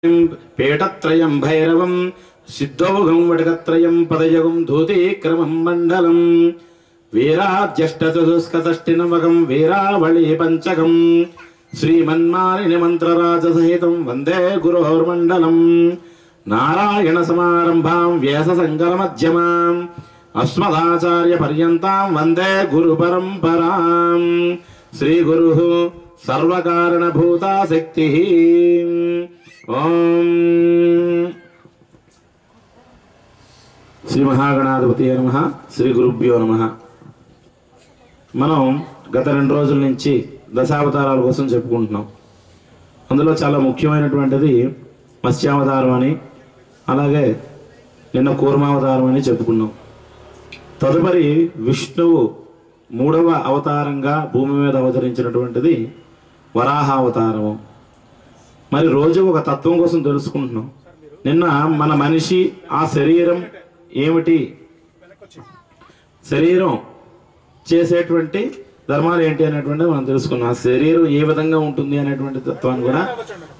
पेटत्रयं भैरवं सिद्धौघं वटकत्रयं पदयुगं धूतीक्रमं मण्डलं वीराज्यष्टचतुष्कषष्टिनवकं वीरावळी पंचकं श्रीमन्मालिनि मंत्रराजसहितं वंदे गुरोर्मण्डलं नारायणसमारम्भां व्याससङ्करमध्यमाम् अस्मदाचार्यपर्यन्तां वंदे गुरुपरम्परां श्रीगुरुः सर्वकारणभूता शक्तिः। ओम श्री महागणाधिपतये नमः श्री गुरुभ्यो नमः। మనం గత 2 రోజుల నుంచి దశావతారాల కోసం చెప్పుకుంటున్నాం। అందులో చాలా ముఖ్యమైనటువంటిది మత్స్యావతారం అని, అలాగే నిన్న కూర్మావతారం అని చెప్పుకున్నాం। తదుపరి విష్ణువు 3వ అవతారంగా భూమి మీద అవతరించినటువంటిది వరాహావతారము। మరి రోజు ఒక తత్వం కోసం తెలుసుకుంటున్నాం। నిన్న మన మనిషి ఆ శరీరం ఏమిటి, శరీరం చేసేటువంటి ధర్మాలు ఏంటి అనేటువంటిది మనం తెలుసుకున్నాం। ఆ శరీరం ఏ విధంగా ఉంటుంది అనేటువంటి తత్వాన్ని కూడా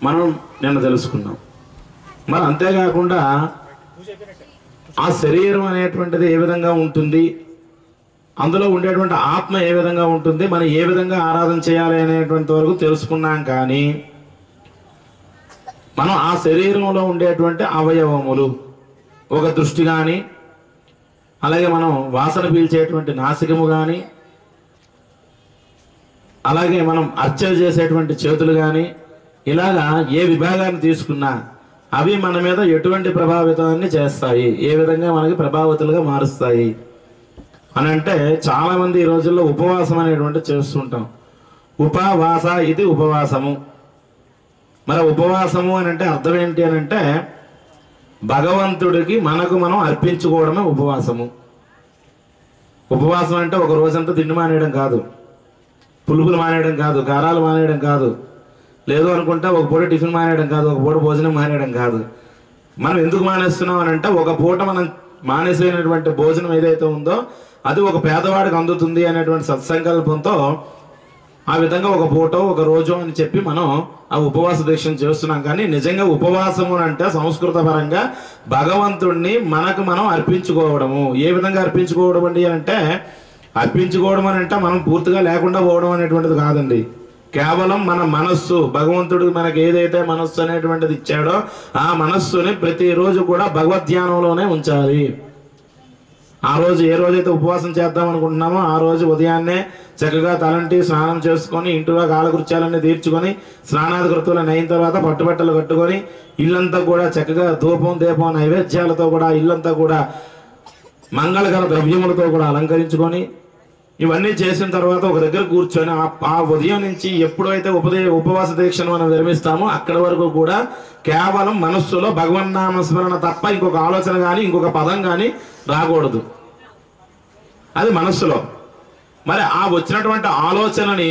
మనం నిన్న తెలుసుకున్నాం। మరి అంతేకాకుండా ఆ శరీరం అనేటువంటిది ఏ విధంగా ఉంటుంది, అందులో ఉండేటువంటి ఆత్మ ఏ విధంగా ఉంటుంది, మనం ఏ విధంగా ఆరాధన చేయాలి అనేటువంటి వరకు తెలుసుకున్నాం। కానీ మనం ఆ శరీరంలో ఉండేటువంటి అవయవములు, ఒక దృష్టి కానీ, అలాగే మనం వాసన పీల్చేటువంటి నాసికము కానీ, అలాగే మనం అర్చన చేసేటువంటి చేతులు కానీ, ఇలాగా ఏ విభాగాన్ని తీసుకున్నా అవి మన మీద ఎటువంటి ప్రభావితాన్ని చేస్తాయి, ఏ విధంగా మనకి ప్రభావితులుగా మారుస్తాయి అని అంటే, చాలామంది ఈ రోజుల్లో ఉపవాసం అనేటువంటి చేస్తుంటాం। ఉపవాస ఇది ఉపవాసము। మరి ఉపవాసము అని అంటే అర్థం ఏంటి అని అంటే, భగవంతుడికి మనకు మనం అర్పించుకోవడమే ఉపవాసము। ఉపవాసం అంటే ఒక రోజంతా తిండి మానేయడం కాదు, పులుపులు మానేయడం కాదు, కారాలు మానేయడం కాదు, లేదు అనుకుంటే ఒక పూట టిఫిన్ మానేయడం కాదు, ఒక పూట భోజనం మానేయడం కాదు। మనం ఎందుకు మానేస్తున్నాం అని అంటే, ఒక పూట మనం మానేసినటువంటి భోజనం ఏదైతే ఉందో అది ఒక పేదవాడికి అందుతుంది అనేటువంటి సత్సంకల్పంతో ఆ విధంగా ఒక పూట ఒక రోజు అని చెప్పి మనం ఆ ఉపవాస దీక్షను చేస్తున్నాం। కానీ నిజంగా ఉపవాసము అంటే సంస్కృత పరంగా భగవంతుణ్ణి మనకు మనం అర్పించుకోవడము। ఏ విధంగా అర్పించుకోవడం అండి అంటే, అర్పించుకోవడం అని అంటే మనం పూర్తిగా లేకుండా పోవడం అనేటువంటిది కాదండి। కేవలం మన మనస్సు, భగవంతుడు మనకి ఏదైతే మనస్సు అనేటువంటిది ఇచ్చాడో ఆ మనస్సుని ప్రతిరోజు కూడా భగవద్ధ్యానంలోనే ఉంచాలి। ఆ రోజు ఏ రోజైతే ఉపవాసం చేద్దాం అనుకుంటున్నామో ఆ రోజు ఉదయాన్నే చక్కగా తలంటి స్నానం చేసుకొని, ఇంటిలో కాలకృత్యాలన్నీ తీర్చుకొని, స్నానాది కృతులను అయిన తర్వాత పట్టుబట్టలు కట్టుకొని, ఇల్లంతా కూడా చక్కగా ధూపం దీపం నైవేద్యాలతో కూడా ఇల్లంతా కూడా మంగళకర ద్రవ్యములతో కూడా అలంకరించుకొని, ఇవన్నీ చేసిన తర్వాత ఒక దగ్గర కూర్చొని ఆ ఉదయం నుంచి ఎప్పుడైతే ఉపవాస దీక్షను మనం విరమిస్తామో అక్కడి వరకు కూడా కేవలం మనస్సులో భగవన్నామస్మరణ తప్ప ఇంకొక ఆలోచన కానీ ఇంకొక పదం కానీ రాకూడదు, అది మనస్సులో। మరి ఆ వచ్చినటువంటి ఆలోచనని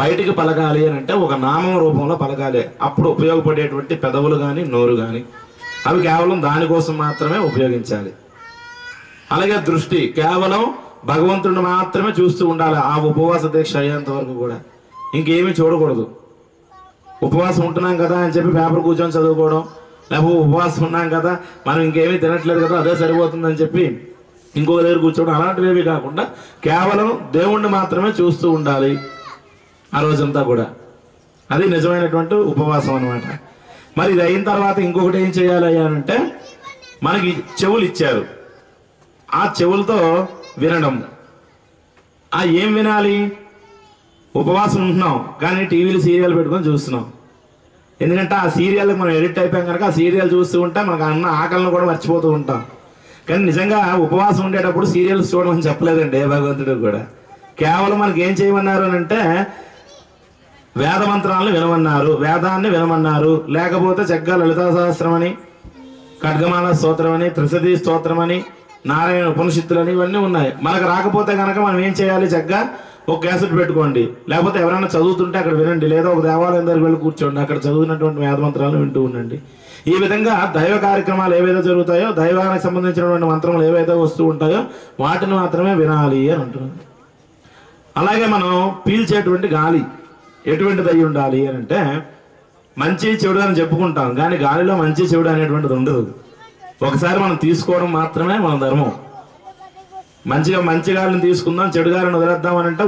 బయటికి పలకాలి అని అంటే ఒక నామం రూపంలో పలకాలి। అప్పుడు ఉపయోగపడేటువంటి పెదవులు కానీ నోరు కానీ అవి కేవలం దానికోసం మాత్రమే ఉపయోగించాలి। అలాగే దృష్టి కేవలం భగవంతుడిని మాత్రమే చూస్తూ ఉండాలి ఆ ఉపవాస దీక్ష అయ్యేంత వరకు కూడా, ఇంకేమీ చూడకూడదు। ఉపవాసం ఉంటున్నాం కదా అని చెప్పి పేపర్ కూర్చొని చదువుకోవడం, లేకపోతే ఉపవాసం ఉన్నాం కదా మనం ఇంకేమీ తినట్లేదు కదా అదే సరిపోతుందని చెప్పి ఇంకొక దగ్గర కూర్చోవడం, అలాంటివి కాకుండా కేవలం దేవుణ్ణి మాత్రమే చూస్తూ ఉండాలి ఆ రోజంతా కూడా। అది నిజమైనటువంటి ఉపవాసం అన్నమాట। మరి ఇది అయిన తర్వాత ఇంకొకటి ఏం చేయాలి అంటే, మనకి చెవులు ఇచ్చారు, ఆ చెవులతో వినడం। ఆ ఏం వినాలి, ఉపవాసం ఉంటున్నాం కానీ టీవీలు సీరియల్ పెట్టుకొని చూస్తున్నాం, ఎందుకంటే ఆ సీరియల్కి మనం ఎడిక్ట్ అయిపోయాం కనుక ఆ సీరియల్ చూస్తూ ఉంటే మనకు అన్న ఆకలిని కూడా మర్చిపోతూ ఉంటాం। కానీ నిజంగా ఉపవాసం ఉండేటప్పుడు సీరియల్స్ చూడమని చెప్పలేదండి ఏ భగవంతుడు కూడా। కేవలం మనకి ఏం చేయమన్నారు అని అంటే, వేద మంత్రాలను వినమన్నారు, వేదాన్ని వినమన్నారు, లేకపోతే చక్కగా లలితా సహస్రం అని, ఖడ్గమాల స్తోత్రం అని, త్రిశతి స్తోత్రం అని, నారాయణ ఉపనిషత్తులు అని ఇవన్నీ ఉన్నాయి। మనకు రాకపోతే కనుక మనం ఏం చేయాలి, చక్కగా ఒక క్యాసెట్ పెట్టుకోండి, లేకపోతే ఎవరైనా చదువుతుంటే అక్కడ వినండి, లేదా ఒక దేవాలయం దగ్గరికి వెళ్ళి కూర్చోండి, అక్కడ చదువుతున్నటువంటి వేద మంత్రాలను వింటూ ఉండండి। ఈ విధంగా దైవ కార్యక్రమాలు ఏవైతే జరుగుతాయో, దైవానికి సంబంధించినటువంటి మంత్రములు ఏవైతే వస్తూ ఉంటాయో వాటిని మాత్రమే వినాలి అని అంటున్నాను। అలాగే మనం పీల్చేటువంటి గాలి ఎటువంటిది అయి ఉండాలి అని అంటే, మంచి చెడు అని చెప్పుకుంటాం, కానీ గాలిలో మంచి చెడు అనేటువంటిది ఉండదు. ఒకసారి మనం తీసుకోవడం మాత్రమే మన ధర్మం. మంచి గాలిని తీసుకుందాం, చెడు గాలిని వదిలేద్దాం అని అంటే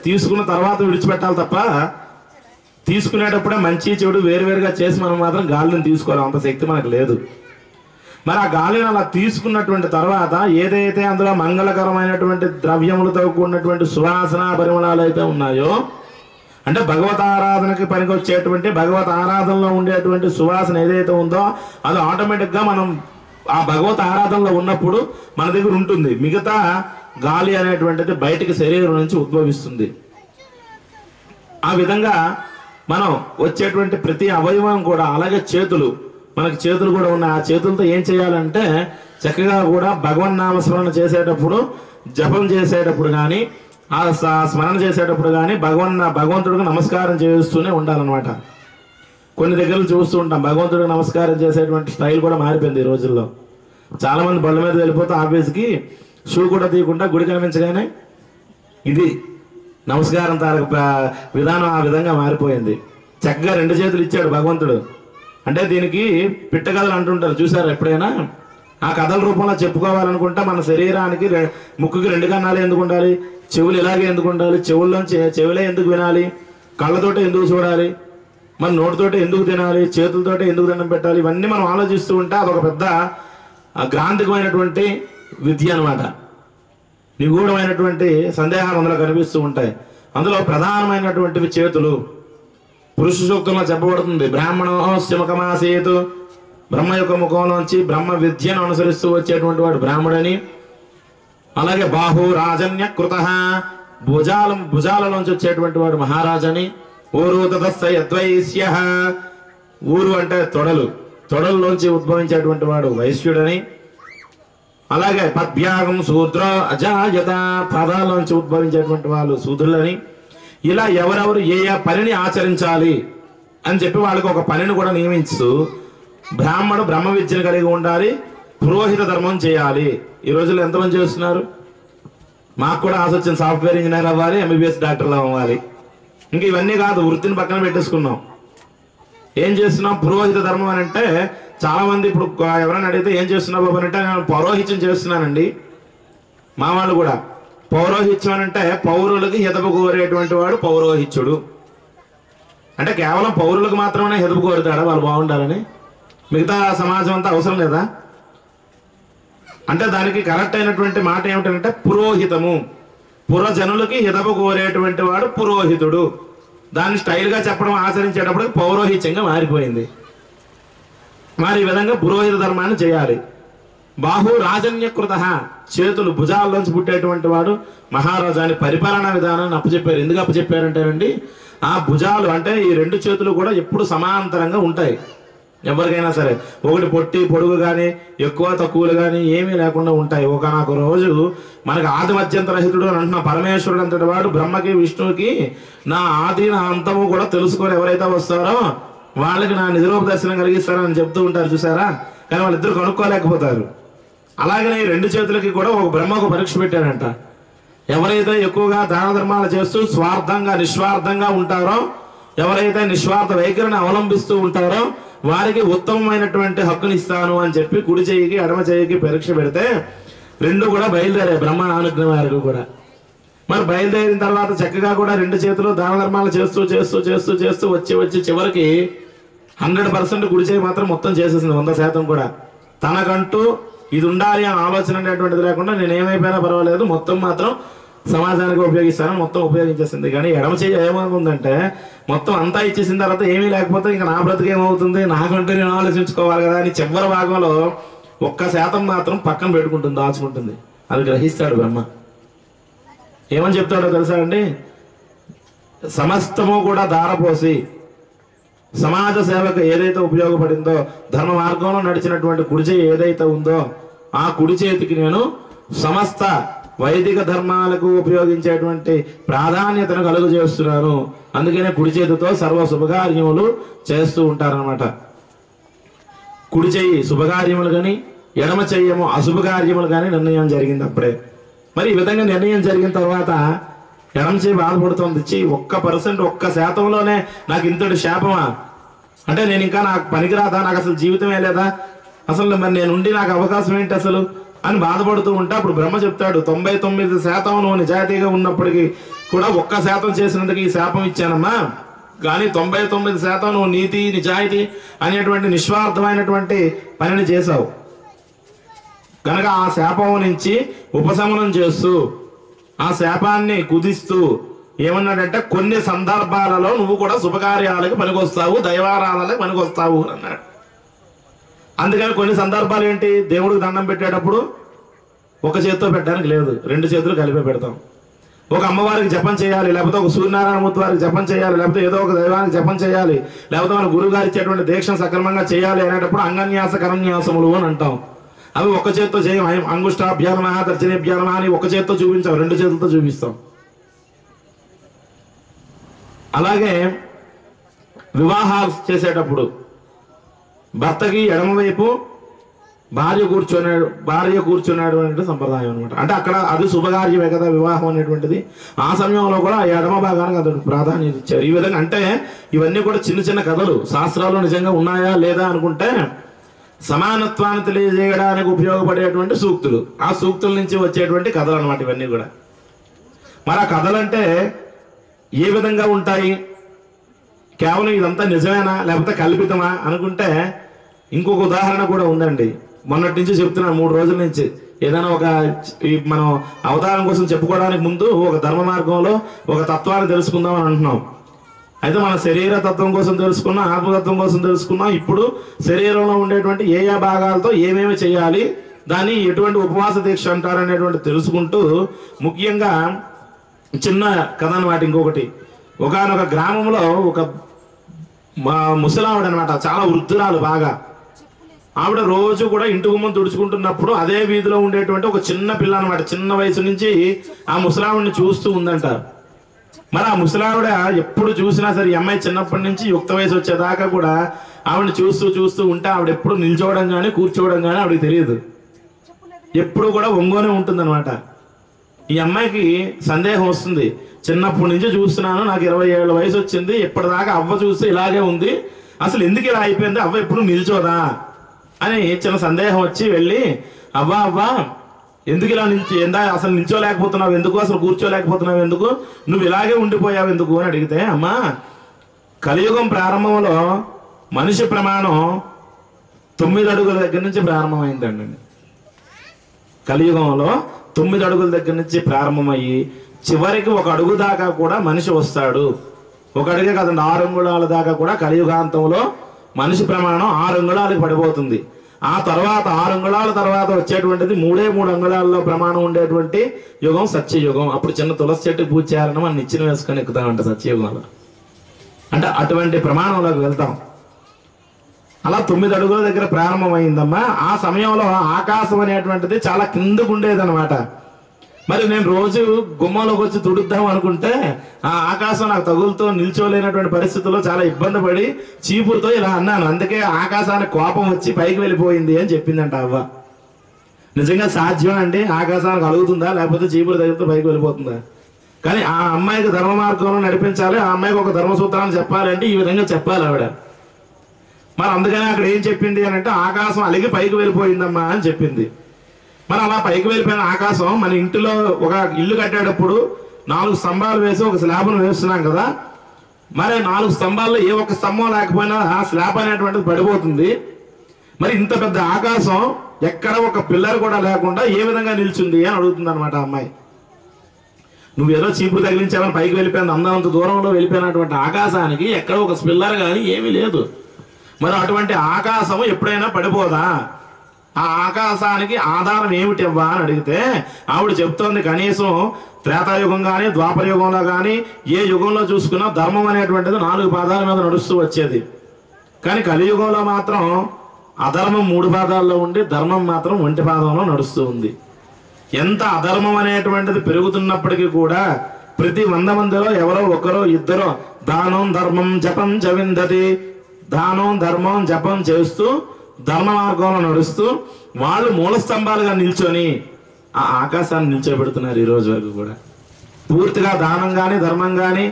తీసుకున్న తర్వాత విడిచిపెట్టాలి తప్ప, తీసుకునేటప్పుడే మంచి చెడు వేరువేరుగా చేసి మనం మాత్రం గాలిని తీసుకోవాలి, అంత శక్తి మనకు లేదు. మరి ఆ గాలిని అలా తీసుకున్నటువంటి తర్వాత ఏదైతే అందులో మంగళకరమైనటువంటి ద్రవ్యములతో కూడినటువంటి సువాసన పరిమళాలు అయితే ఉన్నాయో, అంటే భగవత్ ఆరాధనకి పనికొచ్చేటువంటి భగవత్ ఆరాధనలో ఉండేటువంటి సువాసన ఏదైతే ఉందో అది ఆటోమేటిక్గా మనం ఆ భగవత్ ఆరాధనలో ఉన్నప్పుడు మన దగ్గర ఉంటుంది. మిగతా గాలి అనేటువంటిది బయటికి శరీరం నుంచి ఉద్భవిస్తుంది. ఆ విధంగా మనం వచ్చేటువంటి ప్రతి అవయవం కూడా, అలాగే చేతులు, మనకి చేతులు కూడా ఉన్నాయి. ఆ చేతులతో ఏం చేయాలంటే చక్కగా కూడా భగవన్నామస్మరణ చేసేటప్పుడు, జపం చేసేటప్పుడు కానీ, ఆ స్మరణ చేసేటప్పుడు కానీ భగవంతుడికి నమస్కారం చేస్తూనే ఉండాలన్నమాట. కొన్ని దగ్గరలు చూస్తూ ఉంటాం, భగవంతుడికి నమస్కారం చేసేటువంటి స్టైల్ కూడా మారిపోయింది ఈ రోజుల్లో. చాలా మంది బళ్ళ మీద వెళ్ళిపోతే ఆఫీస్కి షూ కూడా తీయకుండా గుడి కనిపించగానే ఇది నమస్కారం విధానం ఆ విధంగా మారిపోయింది. చక్కగా 2 చేతులు ఇచ్చాడు భగవంతుడు. అంటే దీనికి పిట్ట కథలు అంటుంటారు, చూసారు ఎప్పుడైనా? ఆ కథల రూపంలో చెప్పుకోవాలనుకుంటే మన శరీరానికి ముక్కుకి 2 కన్నాలు ఎందుకు ఉండాలి, చెవులు ఇలాగే ఎందుకు ఉండాలి, చెవులే ఎందుకు వినాలి, కళ్ళతోటే ఎందుకు చూడాలి, మన నోటితోటే ఎందుకు తినాలి, చేతులతోటే ఎందుకు దండం పెట్టాలి, ఇవన్నీ మనం ఆలోచిస్తూ ఉంటే అదొక పెద్ద గ్రాంధికమైనటువంటి విద్య అనమాట. నిగూఢమైనటువంటి సందేహాలు అందులో కనిపిస్తూ ఉంటాయి. అందులో ప్రధానమైనటువంటివి చేతులు. పురుష సూక్తంలో చెప్పబడుతుంది, బ్రాహ్మణోస్య ముఖమాసేతు, బ్రహ్మ యొక్క ముఖంలోంచి బ్రహ్మ విద్యను అనుసరిస్తూ వచ్చేటువంటి వాడు బ్రాహ్మణుడని. అలాగే బాహు రాజన్య కృత, భుజాలలోంచి వచ్చేటువంటి వాడు మహారాజని. ఊరు తదస్య యద్వైశ్య, ఊరు అంటే తొడల్లోంచి ఉద్భవించేటువంటి వాడు వైశ్యుడని. అలాగే పద్భ్యాగం శూద్ర అజాయత, పాదాల్లోంచి ఉద్భవించేటువంటి వాళ్ళు శూద్రులని. ఇలా ఎవరెవరు ఏ పనిని ఆచరించాలి అని చెప్పి వాళ్ళకి ఒక పనిని కూడా నియమించు. బ్రాహ్మణుడు బ్రహ్మ విద్యను కలిగి ఉండాలి, పురోహిత ధర్మం చేయాలి. ఈ రోజుల్లో ఎంతమంది చేస్తున్నారు? మాకు కూడా ఆశ వచ్చింది, సాఫ్ట్వేర్ ఇంజనీర్ అవ్వాలి, ఎంబీబీఎస్ డాక్టర్లు అవ్వాలి. ఇంకా ఇవన్నీ కాదు, వృత్తిని పక్కన పెట్టేసుకున్నాం. ఏం చేస్తున్నాం? పురోహిత ధర్మం అని అంటే చాలా మంది ఇప్పుడు ఎవరైనా అడిగితే ఏం చేస్తున్నావు బాబు అంటే నేను పౌరోహిత్యం చేస్తున్నానండి. మా వాళ్ళు కూడా పౌరోహిత్యం అని అంటే పౌరులకు హితపు కోరేటువంటి వాడు పౌరోహిత్యుడు. అంటే కేవలం పౌరులకు మాత్రమే హితపు కోరుతాడా వాళ్ళు బాగుండాలని? మిగతా సమాజం అంతా అవసరం లేదా? అంటే దానికి కరెక్ట్ అయినటువంటి మాట ఏమిటంటే పురోహితము. పురజనులకి హితపు కోరేటువంటి వాడు పురోహితుడు. దాన్ని స్టైల్గా చెప్పడం, ఆచరించేటప్పుడు పౌరోహిత్యంగా మారిపోయింది. మరి ఈ విధంగా పురోహిత ధర్మాన్ని చేయాలి. బాహు రాజన్యకృత, చేతులు భుజాల్లోంచి పుట్టేటువంటి వాడు మహారాజు అని పరిపాలనా విధానాన్ని అప్పచెప్పారు. ఎందుకు అప్పచెప్పారంటేనండి, ఆ భుజాలు అంటే ఈ 2 చేతులు కూడా ఎప్పుడు సమాంతరంగా ఉంటాయి. ఎవరికైనా సరే ఒకటి పొట్టి పొడుగు కానీ ఎక్కువ తక్కువలు కానీ ఏమీ లేకుండా ఉంటాయి. ఒకనొక రోజు మనకు ఆది మధ్యంతరహితుడు అని అంటున్న పరమేశ్వరుడు అంతటి వాడు బ్రహ్మకి విష్ణువుకి నా ఆది నా అంతము కూడా తెలుసుకొని ఎవరైతే వస్తారో వాళ్ళకి నా నిజరూపదర్శనం కలిగిస్తారని చెప్తూ ఉంటారు, చూసారా? కానీ వాళ్ళిద్దరు కనుక్కోలేకపోతారు. అలాగనే 2 చేతులకి కూడా ఒక బ్రహ్మ ఒక పరీక్ష పెట్టాడంట. ఎవరైతే ఎక్కువగా దాన ధర్మాలు చేస్తూ స్వార్థంగా నిస్వార్థంగా ఉంటారో, ఎవరైతే నిస్వార్థ వైఖరిని అవలంబిస్తూ ఉంటారో వారికి ఉత్తమమైనటువంటి హక్కుని ఇస్తాను అని చెప్పి కుడి చేయికి ఎడమ చేయికి పరీక్ష పెడితే 2 కూడా బయలుదేరాయి బ్రహ్మ అనుగ్రహం మేరకు కూడా. మరి బయలుదేరిన తర్వాత చక్కగా కూడా 2 చేతులు దాన ధర్మాలు చేస్తూ చేస్తూ చేస్తూ చేస్తూ వచ్చి చివరికి 100% కుడి చేయి మాత్రం మొత్తం చేసేసింది, 100% కూడా. తనకంటూ ఇది ఉండాలి అని ఆలోచన అనేటువంటిది లేకుండా నేను ఏమైపోయినా పర్వాలేదు మొత్తం మాత్రం సమాజానికి ఉపయోగిస్తాను, మొత్తం ఉపయోగించేసింది. కానీ ఎడమ చేయి ఏమవుతుందంటే మొత్తం అంతా ఇచ్చేసిన తర్వాత ఏమీ లేకపోతే ఇంకా నా బ్రతికి ఏమవుతుంది, నాకంటూ నేను ఆలోచించుకోవాలి కదా అని చివరి భాగంలో 1% మాత్రం పక్కన పెట్టుకుంటుంది, దాచుకుంటుంది. అది గ్రహిస్తాడు బ్రహ్మ. ఏమని చెప్తాడో తెలుసా అండి? సమస్తము కూడా ధారపోసి సమాజ సేవకు ఏదైతే ఉపయోగపడిందో, ధర్మ మార్గంలో నడిచినటువంటి కుడి చేయి ఏదైతే ఉందో ఆ కుడి చేతికి నేను సమస్త వైదిక ధర్మాలకు ఉపయోగించేటువంటి ప్రాధాన్యతను కలుగు చేస్తున్నాను. అందుకనే కుడి చేతితో సర్వ శుభకార్యములు చేస్తూ ఉంటారనమాట. కుడి చెయ్యి శుభకార్యములు కానీ ఎడమ చెయ్యము అశుభకార్యములు కానీ నిర్ణయం జరిగింది అప్పుడే. మరి ఈ విధంగా నిర్ణయం జరిగిన తర్వాత ఎడమ చెయ్యి బాధపడుతుంది, 1% 1%లోనే నాకు ఇంతటి శాపమా, అంటే నేను ఇంకా నాకు పనికిరాదా, నాకు అసలు జీవితమే లేదా, అసలు మరి నేనుండి నాకు అవకాశం ఏంటి అసలు అని బాధపడుతూ ఉంటే అప్పుడు బ్రహ్మ చెప్తాడు, 99% నువ్వు నిజాయితీగా ఉన్నప్పటికీ కూడా 1% చేసినందుకు ఈ శాపం ఇచ్చానమ్మా, కానీ 99% నువ్వు నీతి నిజాయితీ అనేటువంటి నిస్వార్థమైనటువంటి పనిని చేశావు కనుక ఆ శాపం నుంచి ఉపశమనం చేస్తూ ఆ శాపాన్ని కుదిస్తూ ఏమన్నాడంటే కొన్ని సందర్భాలలో నువ్వు కూడా శుభకార్యాలకు పనికొస్తావు, దైవారాధనలకు పనికొస్తావు అన్నాడు. అందుకని కొన్ని సందర్భాలు ఏంటి, దేవుడికి దండం పెట్టేటప్పుడు ఒక చేతితో పెట్టడానికి లేదు, 2 చేతులు కలిపి పెడతాం. ఒక అమ్మవారికి జపం చేయాలి, లేకపోతే ఒక సూర్యనారాయణమూర్తి వారికి జపం చేయాలి, లేకపోతే ఏదో ఒక దైవానికి జపం చేయాలి, లేకపోతే మన గురువు గారు ఇచ్చేటువంటి దీక్షను సక్రమంగా చేయాలి అనేటప్పుడు అంగన్యాస కరన్యాసములు అని అంటాం. అవి ఒక చేతితో చేయం, అంగుష్టాభ్యానమ తర్జనేభ్యానమ అని ఒక చేతితో చూపించాం, 2 చేతులతో చూపిస్తాం. అలాగే వివాహాలు చేసేటప్పుడు భర్తకి ఎడమవైపు భార్య కూర్చున్నాడు అంటే సంప్రదాయం అనమాట. అంటే అక్కడ అది శుభకార్యమే కదా వివాహం అనేటువంటిది. ఆ సమయంలో కూడా ఎడమ భాగానికి అతడు ప్రాధాన్యత ఇచ్చారు. ఈ విధంగా అంటే ఇవన్నీ కూడా చిన్న చిన్న కథలు, శాస్త్రాలు నిజంగా ఉన్నాయా లేదా అనుకుంటే సమానత్వాన్ని తెలియజేయడానికి ఉపయోగపడేటువంటి సూక్తులు, ఆ సూక్తుల నుంచి వచ్చేటువంటి కథలు అనమాట ఇవన్నీ కూడా. మరి ఆ కథలంటే ఏ విధంగా ఉంటాయి, కేవలం ఇదంతా నిజమేనా లేకపోతే కల్పితమా అనుకుంటే ఇంకొక ఉదాహరణ కూడా ఉందండి. మొన్నటి నుంచి చెప్తున్నాను, 3 రోజుల నుంచి. ఏదైనా ఒక మనం అవతారం కోసం చెప్పుకోవడానికి ముందు ఒక ధర్మ మార్గంలో ఒక తత్వాన్ని తెలుసుకుందాం అని అంటున్నాం. అయితే మన శరీర తత్వం కోసం తెలుసుకున్నాం, ఆత్మతత్వం కోసం తెలుసుకున్నాం. ఇప్పుడు శరీరంలో ఉండేటువంటి ఏ భాగాలతో ఏమేమి చేయాలి, దాన్ని ఎటువంటి ఉపవాస దీక్ష అంటారు అనేటువంటి తెలుసుకుంటూ ముఖ్యంగా చిన్న కథ అనమాట. ఇంకొకటి, ఒకనొక గ్రామంలో ఒక ముసలావిడ అనమాట, చాలా వృద్ధురాలు బాగా. ఆవిడ రోజు కూడా ఇంటి గుమ్మం తుడుచుకుంటున్నప్పుడు అదే వీధిలో ఉండేటువంటి ఒక చిన్న పిల్ల అనమాట, చిన్న వయసు నుంచి ఆ ముసలావిడిని చూస్తూ ఉందంట. మరి ఆ ముసలావిడ ఎప్పుడు చూసినా సరే, ఈ అమ్మాయి చిన్నప్పటి నుంచి యుక్త వయసు వచ్చేదాకా కూడా ఆవిడని చూస్తూ చూస్తూ ఉంటే ఆవిడ ఎప్పుడు నిల్చోవడం కానీ కూర్చోవడం కానీ ఆవిడకి తెలియదు, ఎప్పుడు కూడా ఒంగోనే ఉంటుందన్నమాట. ఈ అమ్మాయికి సందేహం వస్తుంది, చిన్నప్పటి నుంచి చూస్తున్నాను, నాకు 20 ఏళ్ళ వయసు వచ్చింది, ఇప్పటిదాకా అవ్వ చూస్తే ఇలాగే ఉంది, అసలు ఎందుకు ఇలా అయిపోయింది, అవ్వ ఎప్పుడు నిల్చోదా అని చిన్న సందేహం వచ్చి వెళ్ళి, అవ్వ ఎందుకు ఇలా అసలు నిల్చోలేకపోతున్నావు ఎందుకు, అసలు కూర్చోలేకపోతున్నావు ఎందుకు, నువ్వు ఇలాగే ఉండిపోయావు ఎందుకు అని అడిగితే, అమ్మా కలియుగం ప్రారంభంలో మనిషి ప్రమాణం 9 అడుగుల దగ్గర నుంచి ప్రారంభమైందండి. కలియుగంలో 9 అడుగుల దగ్గర నుంచి ప్రారంభమయ్యి చివరికి 1 అడుగు దాకా కూడా మనిషి వస్తాడు. 1 అడుగే కదండి, 6 అంగుళాల దాకా కూడా కలియుగాంతంలో మనిషి ప్రమాణం 6 అంగుళాలకు పడిపోతుంది. ఆ తర్వాత 6 అంగుళాల తర్వాత వచ్చేటువంటిది 3 అంగుళాల్లో ప్రమాణం ఉండేటువంటి యుగం సత్యయుగం. అప్పుడు చిన్న తులసి చెట్టు పూజ చేయాలని మనం నిచ్చెన వేసుకొని ఎక్కుతామంట సత్యయుగంలో. అంటే అటువంటి ప్రమాణంలోకి వెళ్తాం. అలా 9 అడుగుల దగ్గర ప్రారంభమైందమ్మా. ఆ సమయంలో ఆకాశం అనేటువంటిది చాలా కిందకు ఉండేదన్నమాట. మరి నేను రోజు గుమ్మంలోకి వచ్చి తుడుద్దాం అనుకుంటే ఆ ఆకాశం నాకు తగులుతో నిల్చోలేనటువంటి పరిస్థితుల్లో చాలా ఇబ్బంది పడి చీపురుతో ఇలా అన్నాను, అందుకే ఆకాశానికి కోపం వచ్చి పైకి వెళ్ళిపోయింది అని చెప్పిందంట అవ్వ. నిజంగా సాధ్యం అండి, ఆకాశానికి అలుగుతుందా లేకపోతే చీపురు తగిలితో పైకి వెళ్ళిపోతుందా? కానీ ఆ అమ్మాయికి ధర్మ మార్గంలో నడిపించాలి, ఆ అమ్మాయికి ఒక ధర్మసూత్రాన్ని చెప్పాలంటే ఈ విధంగా చెప్పాలి ఆవిడ. మరి అందుకని అక్కడ ఏం చెప్పింది అని అంటే, ఆకాశం అలిగి పైకి వెళ్ళిపోయిందమ్మా అని చెప్పింది. మరి అలా పైకి వెళ్ళిపోయిన ఆకాశం మన ఇంటిలో ఒక ఇల్లు కట్టేటప్పుడు 4 స్తంభాలు వేసి ఒక స్లాబ్ను వేస్తున్నాం కదా, మరి 4 స్తంభాల్లో ఏ ఒక్క స్తంభం లేకపోయినా ఆ స్లాబ్ అనేటువంటిది పడిపోతుంది. మరి ఇంత పెద్ద ఆకాశం ఎక్కడ ఒక పిల్లర్ కూడా లేకుండా ఏ విధంగా నిల్చుంది అని అడుగుతుంది అనమాట అమ్మాయి. నువ్వేదో చీపురు తగిలించాలని పైకి వెళ్ళిపోయింది, అంత దూరంలో వెళ్ళిపోయినటువంటి ఆకాశానికి ఎక్కడ ఒక పిల్లర్ కానీ ఏమీ లేదు. మరి అటువంటి ఆకాశం ఎప్పుడైనా పడిపోదా? ఆ ఆకాశానికి ఆధారం ఏమిటివ్వా అని అడిగితే ఆవిడ చెప్తోంది, కనీసం త్రేతాయుగం కానీ ద్వాపరయుగంలో కానీ ఏ యుగంలో చూసుకున్నా ధర్మం అనేటువంటిది 4 పాదాల మీద నడుస్తూ వచ్చేది. కానీ కలియుగంలో మాత్రం అధర్మం 3 పాదాల్లో ఉండి ధర్మం మాత్రం 1 పాదంలో నడుస్తూ ఉంది. ఎంత అధర్మం అనేటువంటిది పెరుగుతున్నప్పటికీ కూడా ప్రతి 100 మందిలో ఎవరో ఒకరో ఇద్దరో దానం ధర్మం జపం చవిందతి, దానం ధర్మం జపం చేస్తూ ధర్మ మార్గంలో నడుస్తూ వాళ్ళు మూల స్తంభాలుగా నిల్చొని ఆ ఆకాశాన్ని నిల్చోబెడుతున్నారు ఈ రోజు వరకు కూడా. పూర్తిగా దానం కానీ ధర్మం కానీ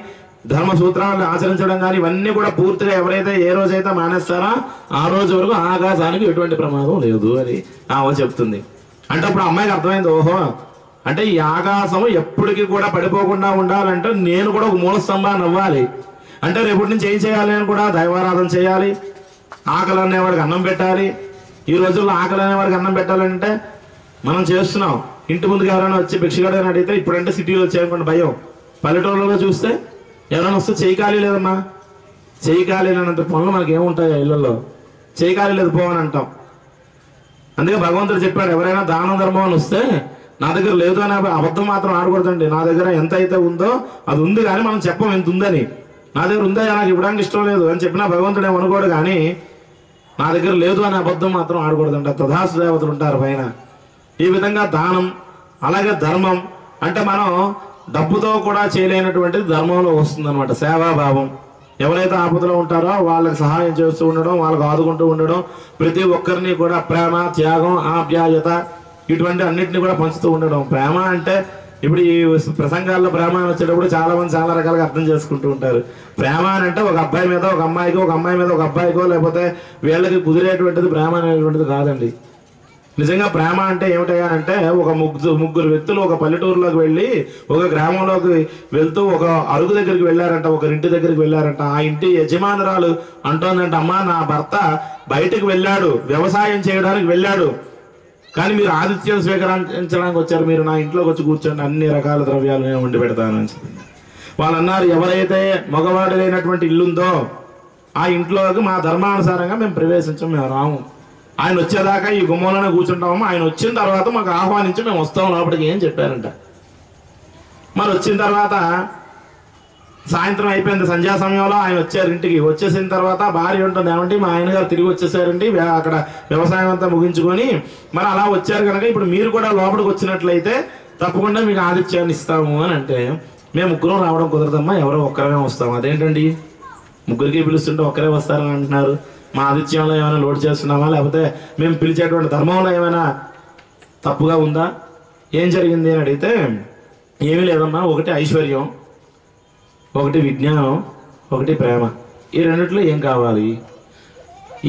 ధర్మ సూత్రాలను ఆచరించడం కానీ ఇవన్నీ కూడా పూర్తిగా ఎవరైతే ఏ రోజైతే మానేస్తారో ఆ రోజు వరకు ఆకాశానికి ఎటువంటి ప్రమాదం లేదు అని ఆమె చెప్తుంది. అంటే అప్పుడు అమ్మాయికి అర్థమైంది, ఓహో అంటే ఈ ఆకాశం ఎప్పటికీ కూడా పడిపోకుండా ఉండాలంటే నేను కూడా ఒక మూల స్తంభాన్ని అవ్వాలి. అంటే రేపటి నుంచి ఏం చేయాలి అని కూడా దైవారాధన చేయాలి, ఆకలి అనేవాడికి అన్నం పెట్టాలి. ఈ రోజుల్లో ఆకలి అనేవాడికి అన్నం పెట్టాలంటే మనం చేస్తున్నాం. ఇంటి ముందుకు ఎవరైనా వచ్చి భిక్షగాడని అడిగితే ఇప్పుడంటే సిటీలో వచ్చాయనుకోండి భయం, పల్లెటూళ్ళలో చూస్తే ఎవరైనా వస్తే చేయి ఖాళీ లేదమ్మా, చేయి ఖాళీ లేనంత పనులు మనకి ఏముంటాయో ఇళ్లలో, చేయి ఖాళీ లేదు పోవని అంటాం. అందుకే భగవంతుడు చెప్పాడు, ఎవరైనా దానం ధర్మం అని వస్తే నా దగ్గర లేదు అని అబద్ధం మాత్రం ఆడకూడదండి. నా దగ్గర ఎంత అయితే ఉందో అది ఉంది, కానీ మనం చెప్పం ఎంత ఉందని. నా దగ్గర ఉందా నాకు ఇవ్వడానికి ఇష్టం లేదు అని చెప్పినా భగవంతుడు ఏమనుకోడు, కానీ నా దగ్గర లేదు అని అబద్ధం మాత్రం ఆడకూడదంట. తదాసు దేవతలు ఉంటారు పైన. ఈ విధంగా దానం, అలాగే ధర్మం అంటే మనం డబ్బుతో కూడా చేయలేనటువంటిది ధర్మంలో వస్తుందన్నమాట. సేవాభావం, ఎవరైతే ఆపదలో ఉంటారో వాళ్ళకి సహాయం చేస్తూ ఉండడం, వాళ్ళకి ఆదుకుంటూ ఉండడం, ప్రతి ఒక్కరిని కూడా ప్రేమ, త్యాగం, ఆప్యాయత ఇటువంటి అన్నింటినీ కూడా పంచుతూ ఉండడం. ప్రేమ అంటే ఇప్పుడు ఈ ప్రసంగాల్లో ప్రేమ వచ్చేటప్పుడు చాలా మంది చాలా రకాలుగా అర్థం చేసుకుంటూ ఉంటారు. ప్రేమ అని అంటే ఒక అబ్బాయి మీద ఒక అమ్మాయికో, ఒక అమ్మాయి మీద ఒక అబ్బాయికో, లేకపోతే వీళ్ళకి కుదిరేటువంటిది ప్రేమ అనేటువంటిది కాదండి. నిజంగా ప్రేమ అంటే ఏమిటంటే ఒక ముగ్గురు వ్యక్తులు ఒక పల్లెటూరులోకి వెళ్ళి ఒక గ్రామంలోకి వెళ్తూ ఒక అరుగు దగ్గరికి వెళ్ళారంట, ఒకరింటి దగ్గరికి వెళ్ళారంట. ఆ ఇంటి యజమానురాలు అంటోందంట, అమ్మా నా భర్త బయటకు వెళ్ళాడు, వ్యవసాయం చేయడానికి వెళ్ళాడు, కానీ మీరు ఆతిథ్యం స్వీకరించడానికి వచ్చారు, మీరు నా ఇంట్లోకి వచ్చి కూర్చోండి, అన్ని రకాల ద్రవ్యాలు నేను వండి పెడతాను అని చెప్పింది. వాళ్ళు అన్నారు, ఎవరైతే మగవాడు లేనటువంటి ఇల్లుందో ఆ ఇంట్లోకి మా ధర్మానుసారంగా మేము ప్రవేశించాం, మేము రాము, ఆయన వచ్చేదాకా ఈ గుమ్మంలోనే కూర్చుంటాము, ఆయన వచ్చిన తర్వాత మాకు ఆహ్వానించి మేము వస్తాం లోపలికి ఏం చెప్పారంట. మరి వచ్చిన తర్వాత సాయంత్రం అయిపోయింది, సంధ్యా సమయంలో ఆయన వచ్చారు ఇంటికి. వచ్చేసిన తర్వాత భార్య ఉంటుంది, ఏమంటే మా ఆయన గారు తిరిగి వచ్చేసారండి, అక్కడ వ్యవసాయం అంతా ముగించుకొని మరి అలా వచ్చారు కనుక ఇప్పుడు మీరు కూడా లోపలికి వచ్చినట్లయితే తప్పకుండా మీకు ఆతిథ్యాన్ని ఇస్తాము అని అంటే, మేము ముగ్గురం రావడం కుదరదమ్మా, ఎవరో ఒక్కరే వస్తాము. అదేంటండి ముగ్గురికి పిలుస్తుంటే ఒక్కరే వస్తారని అంటున్నారు, మా ఆతిథ్యంలో ఏమైనా లోటు చేస్తున్నామా, లేకపోతే మేము పిలిచేటువంటి ధర్మంలో ఏమైనా తప్పుగా ఉందా, ఏం జరిగింది అని అడిగితే, ఏమీ లేదమ్మా, ఒకటి ఐశ్వర్యం, ఒకటి విజ్ఞానం, ఒకటి ప్రేమ, ఈ రెండిట్లో ఏం కావాలి,